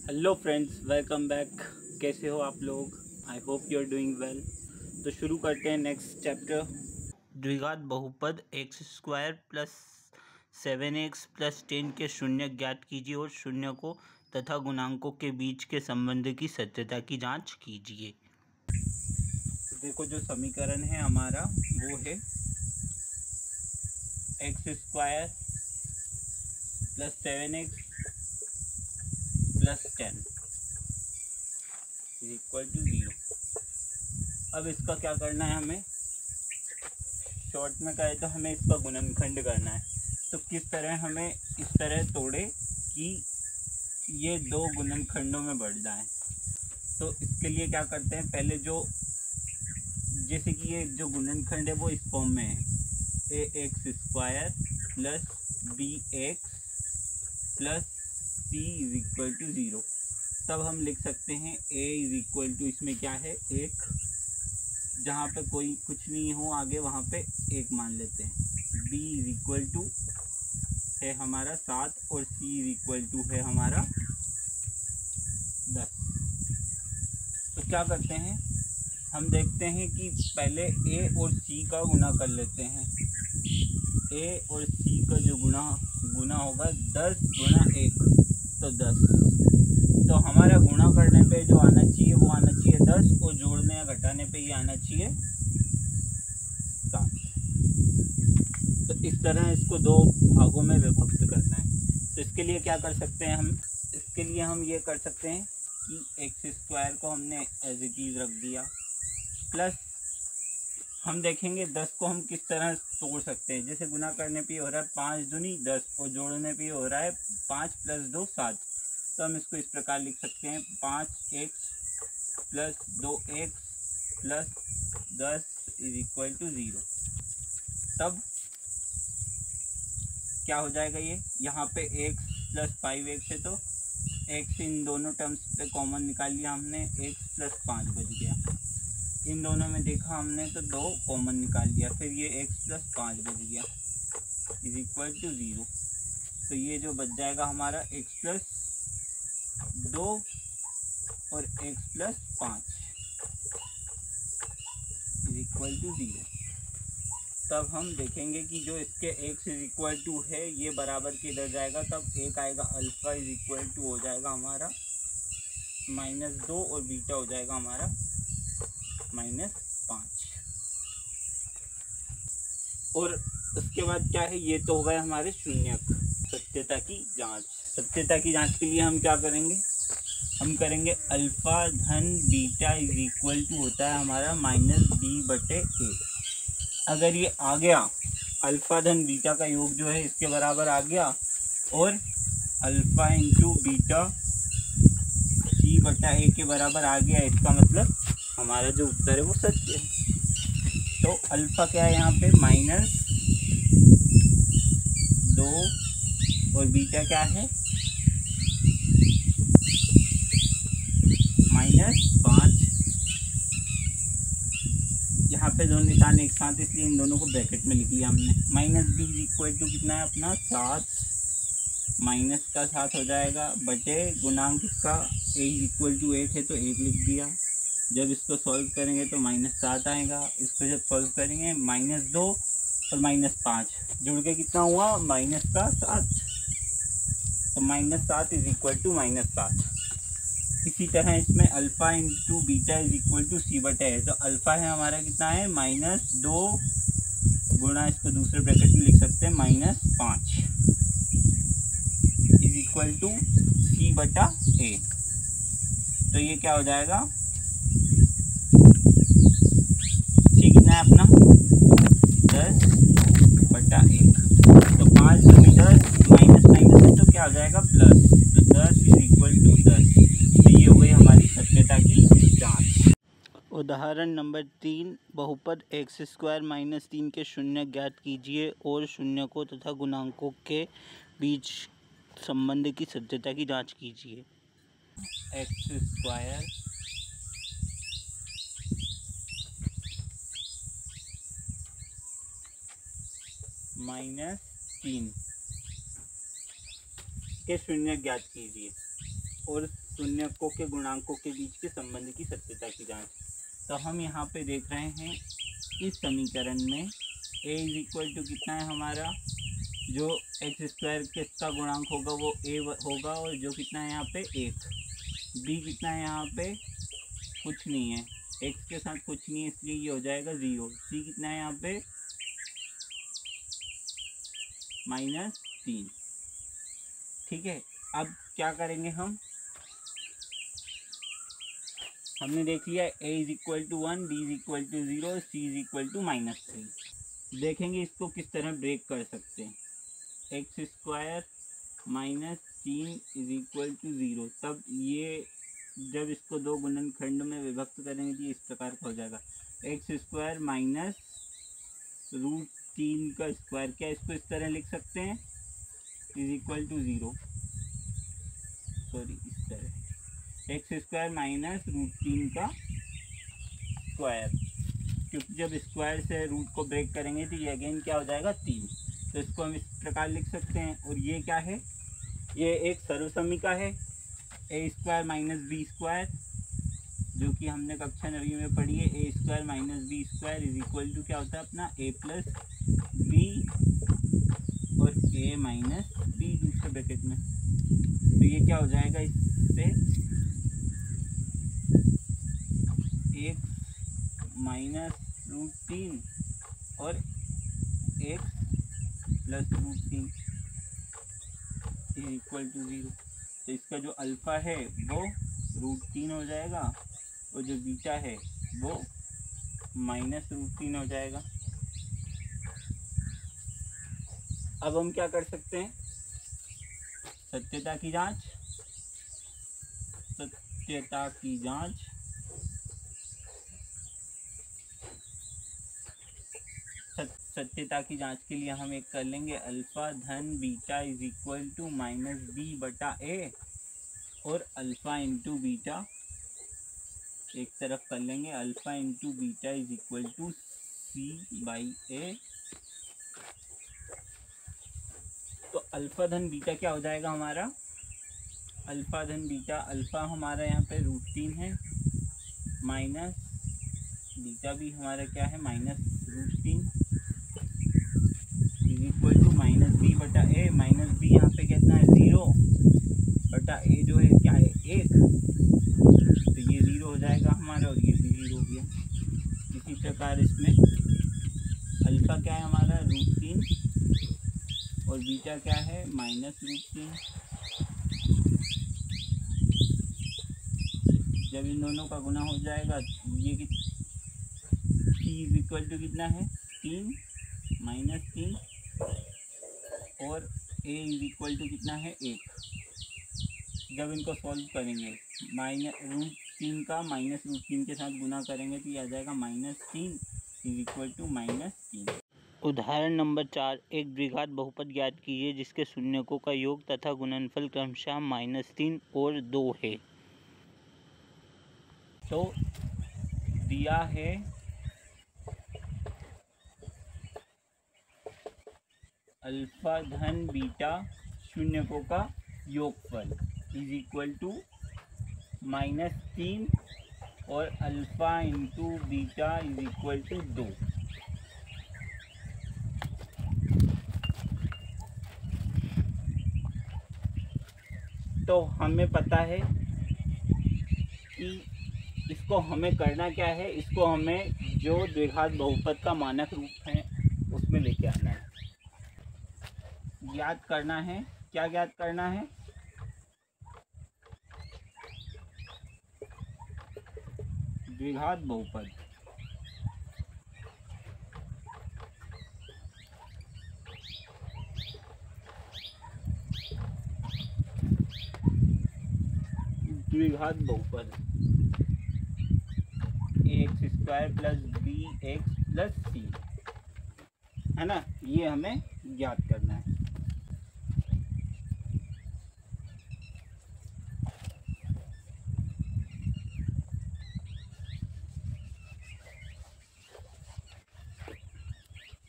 Hello friends, welcome back. कैसे हो आप लोग? I hope you are doing well. तो शुरू करते हैं नेक्स्ट चैप्टर। द्विघात बहुपद x square plus 7x plus 10 के शून्य ज्ञात कीजिए और शून्य को तथा गुणांकों के बीच के संबंध की सत्यता की जांच कीजिए। तो देखो, जो समीकरण है हमारा वो है x square plus 7x plus 10 is equal to 0। अब इसका क्या करना है हमें? शॉर्ट में कहे तो हमें इसका गुणनखंड करना है। तो किस तरह हमें इस तरह तोड़े कि ये दो गुणनखंडों में बढ़ जाए। तो इसके लिए क्या करते हैं, पहले जो जैसे कि ये जो गुणनखंड है वो इस फॉर्म में है, a x square plus b x plus c is equal to 0। तब हम लिख सकते हैं ए इज इक्वल टू, इसमें क्या है, एक, जहाँ पे कोई कुछ नहीं हो आगे वहाँ पे एक मान लेते हैं। बी इज इक्वल टू है हमारा 7 और सी इज इक्वल टू है हमारा 10। तो क्या करते हैं, हम देखते हैं कि पहले ए और सी का गुना कर लेते हैं। ए और सी का जो गुना होगा 10 गुना 1 तो 10। तो हमारा गुणा करने पे जो आना चाहिए वो आना चाहिए 10 और जोड़ने या घटाने पे ये आना चाहिए 7। तो इस तरह इसको दो भागों में विभक्त करना है। तो इसके लिए क्या कर सकते हैं हम? इसके लिए हम ये कर सकते हैं कि एक्स स्क्वायर को हमने एज इट इज रख दिया, प्लस हम देखेंगे 10 को हम किस तरह तोड़ सकते हैं। जैसे गुना करने पे हो रहा है 5 दूनी 10 और जोड़ने पे हो रहा है 5 प्लस 2 7। तो हम इसको इस प्रकार लिख सकते हैं 5x plus 2x plus 10 is equal to 0। तब क्या हो जाएगा, ये यहाँ पे x प्लस 5x है तो x इन दोनों टर्म्स पे कॉमन निकाल लिया हमने, x प्लस 5 बच गया। इन दोनों में देखा हमने तो 2 कॉमन निकाल लिया, फिर ये x प्लस 5 बच गया इज इक्वल टू 0। तो ये जो बच जाएगा हमारा x प्लस 2 और x plus 5 is equal to 0। तब हम देखेंगे कि जो इसके x इज इक्वल टू है ये बराबर किधर जाएगा, तब एक आएगा अल्फा इज इक्वल टू हो जाएगा हमारा -2 और बीटा हो जाएगा हमारा -5। और उसके बाद क्या है, ये तो हो गए हमारे शून्यक। सत्यता की जांच। सत्यता की जांच के लिए हम क्या करेंगे, हम करेंगे अल्फा धन बीटा इज इक्वल टू होता है हमारा -b/a। अगर ये आ गया, अल्फा धन बीटा का योग जो है इसके बराबर आ गया और अल्फा इंटू बीटा c/a के बराबर आ गया, इसका मतलब हमारा जो उत्तर है वो सत्य है। तो अल्फा क्या है यहाँ पे, -2 और बीटा क्या है -5। यहाँ पे दोनों निशान एक साथ, इसलिए इन दोनों को ब्रैकेट में लिख लिया हमने। -b इज इक्वल टू कितना है अपना 7, माइनस का 7 हो जाएगा बटे गुणांक इसका a इज इक्वल टू 8 है तो 1 लिख दिया। जब इसको सॉल्व करेंगे तो -7 आएगा। इसको जब सॉल्व करेंगे -2 और -5 जुड़ के कितना हुआ, -7। तो -7 इज इक्वल टू -7। इसी तरह इसमें alpha into beta is equal to c/a है। तो अल्फा है हमारा कितना है, -2 गुणा, इसको दूसरे ब्रैकेट में लिख सकते हैं -5 इज इक्वल टू c/a। तो ये क्या हो जाएगा, c कितना है अपना 10/1। तो 5 दूनी 10 माइनस माइनस है तो क्या हो जाएगा प्लस, तो 10 इज इक्वल टू 10। तो ये हो गई हमारी सत्यता की जांच। उदाहरण नंबर 3, बहुपद एक्स स्क्वायर -3 के शून्य ज्ञात कीजिए और शून्य को तथा गुणांकों के बीच संबंध की सत्यता की जांच कीजिए। एक्स स्क्वायर -3 के शून्य ज्ञात कीजिए। और शून्यकों के गुणांकों के बीच के संबंध की सत्यता की जांच। तो हम यहाँ पे देख रहे हैं इस समीकरण में a इज इक्वल टू कितना है हमारा, जो एक्स स्क्वायर का गुणांक होगा वो a होगा, और जो कितना है यहाँ पे 1, b कितना है यहाँ पे कुछ नहीं है, x के साथ कुछ नहीं है, इसलिए ये हो जाएगा 0, c कितना है यहाँ पे -3। ठीक है, अब क्या करेंगे हमने देख लिया a is equal to 1, b is equal to 0, c is equal to -3। देखेंगे इसको किस तरह ब्रेक कर सकते हैं। X square -3 is equal to 0, तब ये जब इसको दो गुणनखंड में विभक्त करेंगे तो इस प्रकार का हो जाएगा, एक्स स्क्वायर -√3 का स्क्वायर, क्या इसको इस तरह लिख सकते हैं, इज इक्वल टू 0, सॉरी इस तरह एक्स स्क्वायर -√3 का स्क्वायर, क्योंकि जब स्क्वायर से रूट को ब्रेक करेंगे तो ये अगेन क्या हो जाएगा 3, तो इसको हम इस प्रकार लिख सकते हैं। और ये क्या है, ये एक सर्वसमीका है, a स्क्वायर -b स्क्वायर, जो कि हमने कक्षा 9वीं में पढ़ी है, a square -b square is equal to क्या होता है अपना a प्लस b और a माइनस b दूसरे ब्रैकेट में, तो ये क्या हो जाएगा, इससे 1 -√3 और 1 +√3 इज इक्वल टू 0। तो इसका जो अल्फ़ा है वो √3 हो जाएगा और जो बीटा है वो -√3 हो जाएगा। अब हम क्या कर सकते हैं, सत्यता की जांच। सत्यता की जांच सत्यता की जांच के लिए हम एक कर लेंगे, अल्फ़ा धन beta is equal to -b/a और अल्फ़ा इंटू बीटा एक तरफ कर लेंगे, alpha into beta is equal to c/a। तो अल्फ़ा धन बीटा क्या हो जाएगा हमारा, अल्फ़ा धन बीटा, अल्फ़ा हमारा यहाँ पे √3 है, माइनस बीटा भी हमारा क्या है -√3 is equal to -b/a, -b यहाँ पे कितना है 0/a जो है क्या है 1, तो ये 0 हो जाएगा हमारा और ये भी 0 हो गया। इसी प्रकार इसमें अल्फ़ा क्या है हमारा √3 और बीटा क्या है -√3, जब इन दोनों का गुना हो जाएगा ये c इज इक्वल टू कितना है 3 -3 और a इज इक्वल टू कितना है 1। जब इनको सॉल्व करेंगे √3 का -√3 के साथ गुना करेंगे तो ये आ जाएगा -3 इज इक्वल टू -3। उदाहरण नंबर 4, एक द्विघात बहुपद ज्ञात कीजिए जिसके शून्यकों का योग तथा गुणनफल क्रमशः -3 और 2 है। तो दिया है अल्फ़ा धन बीटा शून्यकों का योगफल इज इक्वल टू -3 और alpha into beta is equal to 2। तो हमें पता है कि इसको हमें करना क्या है, इसको हमें जो द्विघात बहुपद का मानक रूप है उसमें लेके आना है, ज्ञात करना है। क्या ज्ञात करना है, द्विघात बहुपद। द्विघात बहुपद ax² plus bx plus c है ना, ये हमें ज्ञात करना है।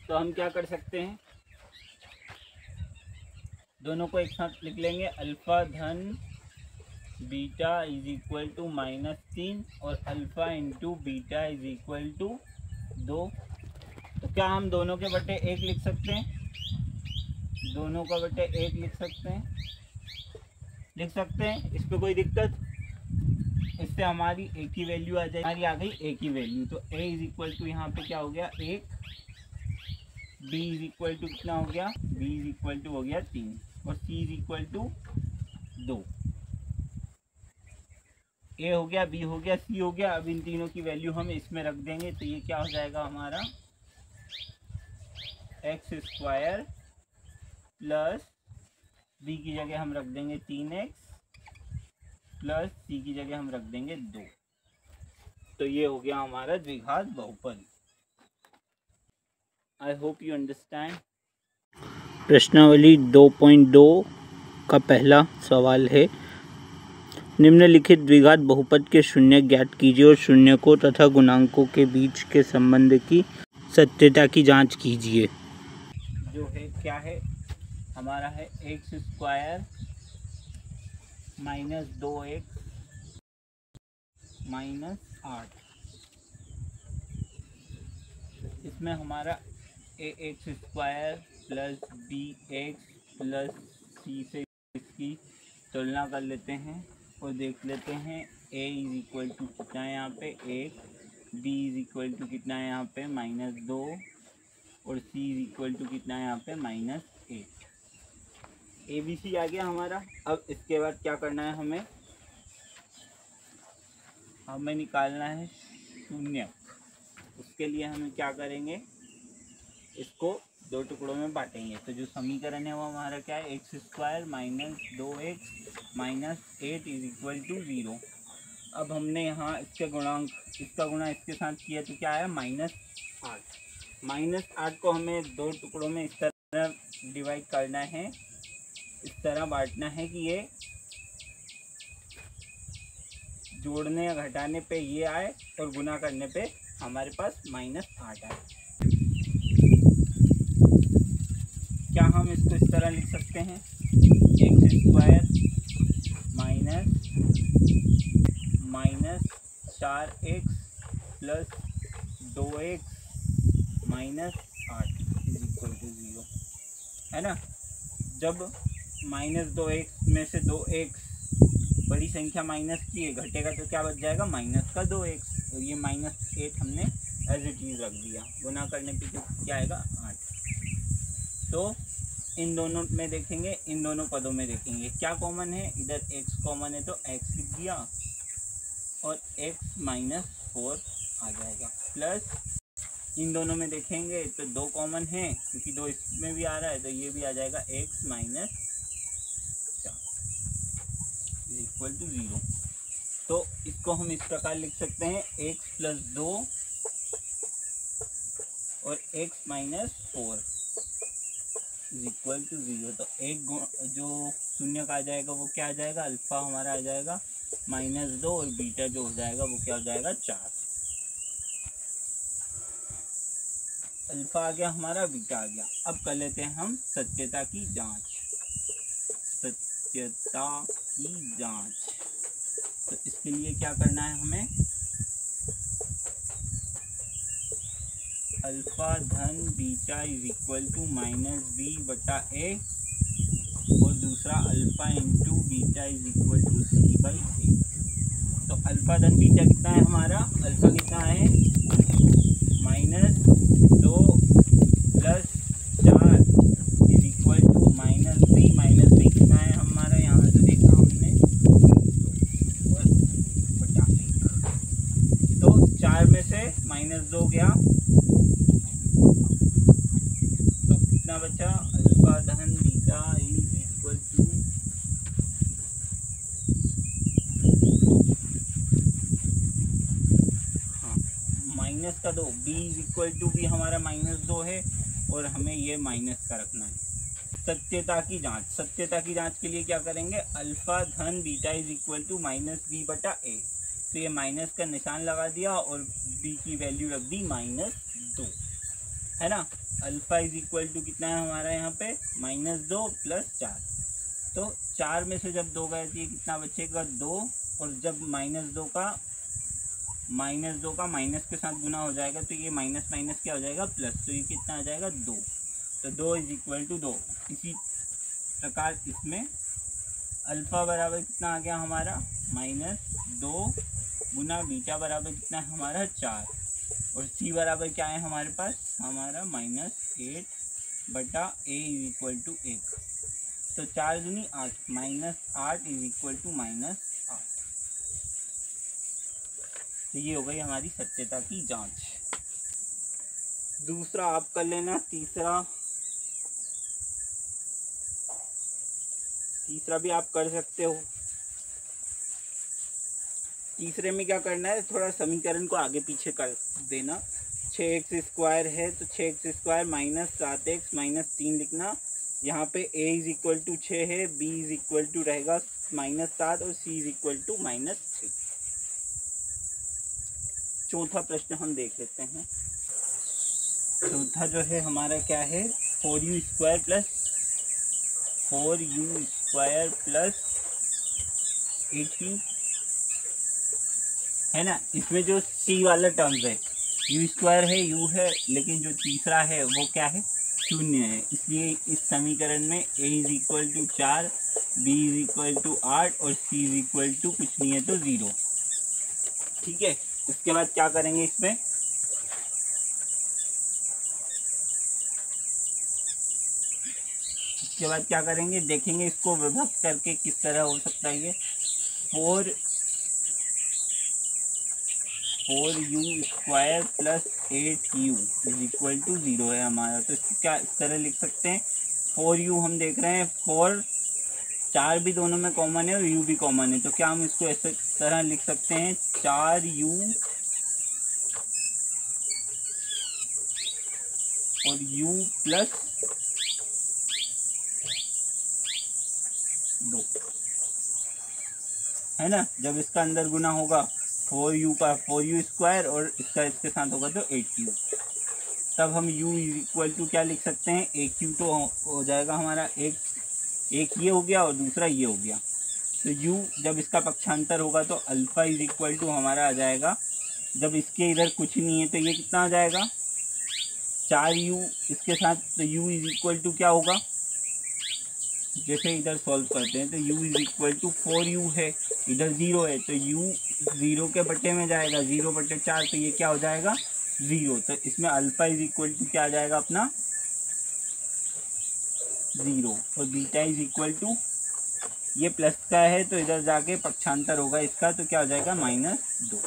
तो हम क्या कर सकते हैं, दोनों को एक साथ लिख लेंगे, अल्फ़ा धन बीटा इज इक्वल टू -3 और alpha into beta is equal to 2। तो क्या हम दोनों के बटे 1 लिख सकते हैं? दोनों का बटे 1 लिख सकते हैं, इस पर कोई दिक्कत? इससे हमारी एक ही वैल्यू आ जाएगी, हमारी आ गई एक ही वैल्यू। तो a इज इक्वल टू यहाँ पे क्या हो गया 1, b इज इक्वल टू कितना हो गया, b इज इक्वल टू हो गया 3 और c is equal to 2। a हो गया, b हो गया, c हो गया। अब इन तीनों की वैल्यू हम इसमें रख देंगे तो ये क्या हो जाएगा हमारा x² प्लस b की जगह हम रख देंगे 3x प्लस c की जगह हम रख देंगे 2। तो ये हो गया हमारा द्विघात बहुपद। आई होप यू अंडरस्टैंड। प्रश्नावली 2.2 का पहला सवाल है, निम्नलिखित द्विघात बहुपद के शून्य ज्ञात कीजिए और शून्यकों तथा गुणांकों के बीच के संबंध की सत्यता की जांच कीजिए। जो है क्या है हमारा है x² माइनस 2x माइनस 8। इसमें हमारा ax² plus bx plus c से इसकी तुलना कर लेते हैं और देख लेते हैं a इज इक्वल टू कितना है यहाँ पे 1, b इज इक्वल टू कितना है यहाँ पे -2 और c इज इक्वल टू कितना है यहाँ पे -1। ABC आ गया हमारा। अब इसके बाद क्या करना है, हमें निकालना है शून्य। उसके लिए हम क्या करेंगे, इसको दो टुकड़ों में बांटेंगे। तो जो समीकरण है वो हमारा क्या है x² minus 2x minus 8 is equal to 0। अब हमने यहाँ इसके गुणांक, इसका गुणा इसके साथ किया तो क्या आया -8। -8 को हमें दो टुकड़ों में इस तरह डिवाइड करना है, इस तरह बांटना है कि ये जोड़ने या घटाने पे ये आए और गुना करने पे हमारे पास -8 आए। क्या हम इसको इस तरह लिख सकते हैं, x² minus 4x plus 2x minus 8 is equal to 0, है ना। जब -2x में से 2x बड़ी संख्या माइनस की है, घटेगा तो क्या बच जाएगा -2x और ये -8 हमने एज इट इज रख दिया। गुना करने पे क्या आएगा 8। तो इन दोनों में देखेंगे, इन दोनों पदों में देखेंगे क्या कॉमन है, इधर x कॉमन है तो x लिख दिया और x -4 आ जाएगा। प्लस इन दोनों में देखेंगे तो 2 कॉमन है क्योंकि 2 इसमें भी आ रहा है तो ये भी आ जाएगा x -4 इक्वल टू 0। तो इसको हम इस प्रकार लिख सकते हैं x + 2 और x -4 इक्वल टू 0। तो एक जो शून्य का आ जाएगा वो क्या आ जाएगा, अल्फा हमारा आ जाएगा -2 और बीटा जो हो जाएगा वो क्या हो जाएगा 4। अल्फा आ गया हमारा, बीटा आ गया। अब कर लेते हैं हम सत्यता की जांच। तो इसके लिए क्या करना है हमें, अल्फा धन beta is equal to -b/a और दूसरा alpha into beta is equal to c/a। तो अल्फा धन बीटा कितना है हमारा, अल्फा कितना है -2 + 4 इज इक्वल टू -b कितना है हमारा, यहाँ से देखा हमने बटा 1। तो 4 में से -2 गया तो कितना बचा, अल्फा धन beta is equal to minus का 2, b इज इक्वल टू भी हमारा -2 है और हमें ये माइनस का रखना है। सत्यता की जांच, सत्यता की जांच के लिए क्या करेंगे, अल्फा धन beta is equal to -b/a। तो ये माइनस का निशान लगा दिया और b की वैल्यू रख दी -2, है ना। अल्फा इज इक्वल टू कितना है हमारा यहाँ पे -2 + 4 तो 4 में से जब 2 गए तो ये कितना बचेगा 2, और जब -2 का माइनस के साथ गुना हो जाएगा तो ये माइनस माइनस क्या हो जाएगा प्लस, तो ये कितना आ जाएगा 2, तो 2 = 2। इसी प्रकार इसमें अल्फ़ा बराबर कितना आ गया हमारा -2 गुना बीटा बराबर कितना है हमारा 4, और सी बराबर क्या है हमारे पास हमारा -8 बटा a = 1, तो 4 दूनी 8, -8 = -8। तो ये हो गई हमारी सत्यता की जांच। दूसरा आप कर लेना, तीसरा भी आप कर सकते हो। तीसरे में क्या करना है, थोड़ा समीकरण को आगे पीछे कर देना। 6x² है तो 6x² -7x -3 लिखना। यहाँ पे a = 6 है, b = रहेगा -7 और c = -3। चौथा प्रश्न हम देख लेते हैं। चौथा जो है हमारा क्या है, 4u² + 8u है ना। इसमें जो c वाला टर्म्स है, u² है, u है, लेकिन जो तीसरा है वो क्या है 0 है, इसलिए इस समीकरण में a = 4, b = 8 और c = कुछ नहीं है तो 0। ठीक है, इसके बाद क्या करेंगे, इसके बाद क्या करेंगे, देखेंगे इसको विभक्त करके किस तरह हो सकता है। ये 4u² + 8u = 0 है हमारा, तो इसको क्या इस तरह लिख सकते हैं। 4u हम देख रहे हैं, 4 4 भी दोनों में कॉमन है और u भी कॉमन है, तो क्या हम इसको ऐसे तरह लिख सकते हैं 4u और u + 2 है ना। जब इसका अंदर गुना होगा 4u का 4u² और इसका इसके साथ होगा तो 8u, तब हम u = क्या लिख सकते हैं, aq तो हो जाएगा हमारा, एक ये हो गया और दूसरा ये हो गया। तो u जब इसका पक्षांतर होगा तो अल्फ़ा = हमारा आ जाएगा, जब इसके इधर कुछ नहीं है तो ये कितना आ जाएगा 4u इसके साथ, तो u = क्या होगा, जैसे इधर सॉल्व करते हैं तो u = 4u है, इधर 0 है, तो u 0 के बटे में जाएगा, 0/4, तो ये क्या हो जाएगा 0। तो इसमें अल्फ़ा = क्या आ जाएगा अपना 0, और बीटा = ये प्लस का है तो इधर जाके पक्षांतर होगा इसका, तो क्या हो जाएगा -2।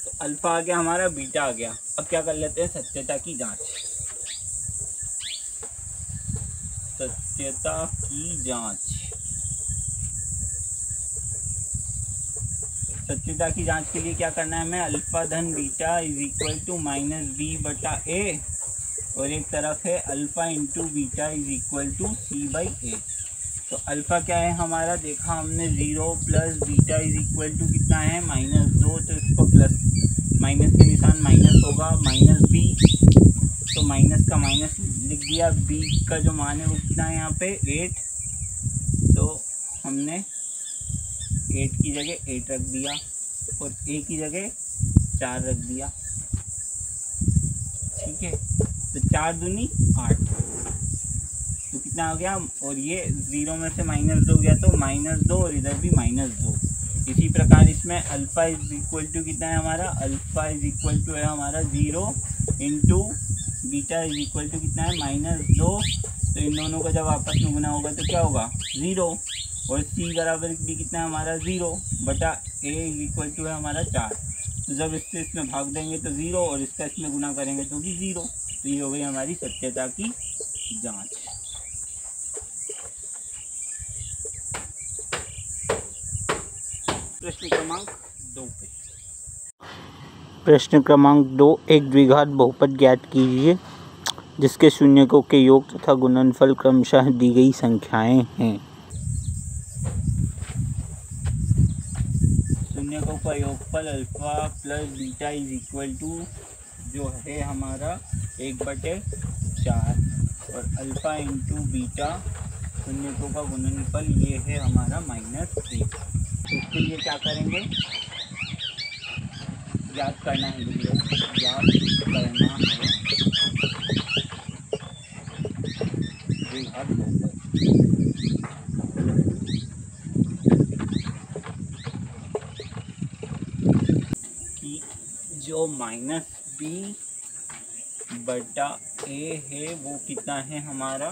तो अल्फ़ा आ गया हमारा, बीटा आ गया। अब क्या कर लेते हैं, सत्यता की जांच। सत्यता की जांच, सत्यता की जांच के लिए क्या करना है हमें, अल्फ़ा धन बीटा = -b/a, और एक तरफ है अल्फ़ा × बीटा = c/a। तो अल्फ़ा क्या है हमारा, देखा हमने 0 + बीटा = कितना है -2, तो इसको प्लस माइनस के निशान माइनस होगा, -b, तो माइनस का माइनस लिख दिया। b का जो मान है वो कितना है यहाँ पे 8, तो हमने 8 की जगह 8 रख दिया और a की जगह 4 रख दिया। ठीक है, तो 4 दूनी 8, तो कितना हो गया, और ये 0 में से -2 गया तो -2, और इधर भी -2। इसी प्रकार इसमें अल्फ़ा = कितना है हमारा, अल्फ़ा = है हमारा 0 × बीटा = कितना है -2, तो इन दोनों का जब आपस में गुना होगा तो क्या होगा 0, और c बराबर भी कितना है हमारा 0/a = है हमारा 4, तो जब इससे इसमें भाग देंगे तो 0, और इसका इसमें गुना करेंगे तो भी 0। तो ये हो गई हमारी सत्यता की जांच। प्रश्न क्रमांक 2 पे, प्रश्न क्रमांक 2, एक द्विघात बहुपद ज्ञात कीजिए जिसके शून्यकों के योग तथा गुणनफल क्रमशः दी गई संख्याएं हैं। शून्यकों का योगफल अल्फ़ा + बीटा = जो है हमारा 1/4 4 और अल्फ़ा इंटू बीटा शून्यकों का गुणनफल ये है हमारा -1। इसके लिए क्या करेंगे, याद करना है, याद करना है द्विघात बहुपद। कि जो -b बटा a है वो कितना है हमारा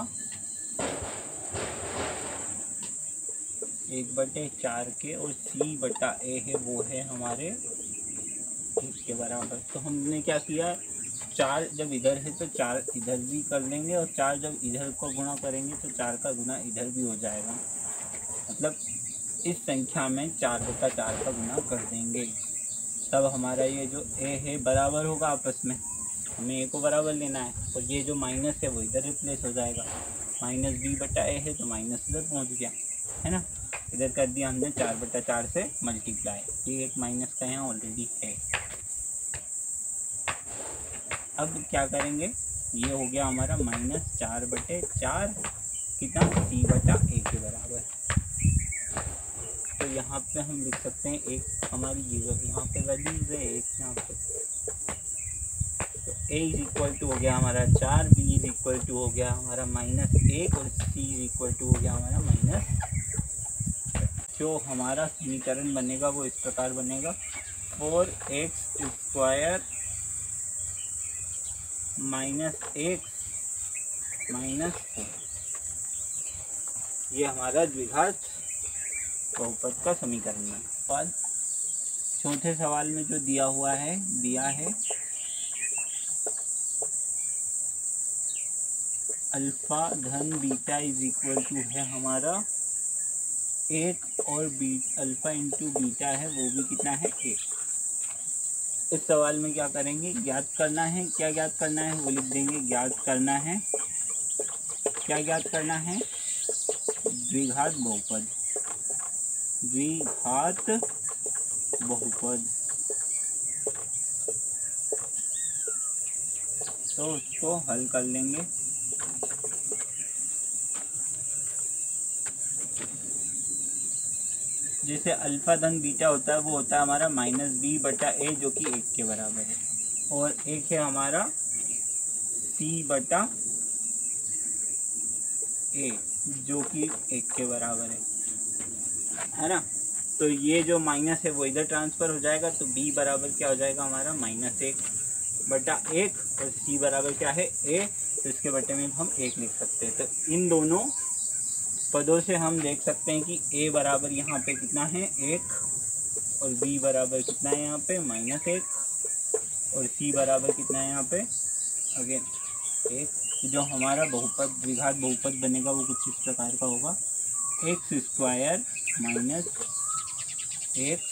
1/4 के, और c बटा a है वो है हमारे 1 के बराबर। तो हमने क्या किया, 4 जब इधर है तो 4 इधर भी कर लेंगे, और 4 जब इधर को गुणा करेंगे तो 4 का गुना इधर भी हो जाएगा। मतलब इस संख्या में 4/4 का गुना कर देंगे, तब हमारा ये जो a है बराबर होगा आपस में, हमें a को बराबर लेना है, और ये जो माइनस है वो इधर रिप्लेस हो जाएगा। -b बटा a है तो माइनस इधर पहुँच गया, है ना। इधर कर दिया हमने 4/4 से मल्टीप्लाई, ये एक माइनस का यहाँ ऑलरेडी है। अब क्या करेंगे, ये हो गया हमारा -4/4 कितना c बटा a के बराबर। तो यहाँ पे हम लिख सकते हैं एक हमारी यहाँ पे वैल्यूज है, एक यहाँ पे, तो a इज इक्वल टू हो गया हमारा 4, b इज इक्वल टू हो गया हमारा -1 और c इज इक्वल टू हो गया हमारा जो हमारा समीकरण बनेगा वो इस प्रकार बनेगा 4x² -x -4। ये हमारा द्विघात बहुपद का समीकरण है। और चौथे सवाल में जो दिया है अल्फा धन बीटा इज इक्वल टू है हमारा 1, और अल्फा इंटू बीटा है वो भी कितना है 1। इस सवाल में क्या करेंगे, ज्ञात करना है, क्या ज्ञात करना है वो लिख देंगे, ज्ञात करना है, क्या ज्ञात करना है, द्विघात बहुपद, द्विघात बहुपद। तो उसको हल कर लेंगे। जैसे अल्फा धन बीटा होता है वो होता है हमारा -b बटा a जो कि 1 के बराबर है, और एक है हमारा c बटा a जो कि 1 के बराबर है ना। तो ये जो माइनस है वो इधर ट्रांसफ़र हो जाएगा, तो b बराबर क्या हो जाएगा हमारा -1 बटा 1, और c बराबर क्या है a, तो इसके बटे में हम 1 लिख सकते हैं। तो इन दोनों पदों से हम देख सकते हैं कि a बराबर यहाँ पे कितना है 1, और b बराबर कितना है यहाँ पे -1, और c बराबर कितना है यहाँ पे अगेन 1। जो हमारा बहुपद द्विघात बहुपद बनेगा वो कुछ इस प्रकार का होगा, x² - 1 + 1।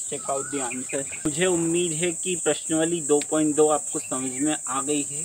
Check out the answer. मुझे उम्मीद है कि प्रश्नावली 2.2 आपको समझ में आ गई है।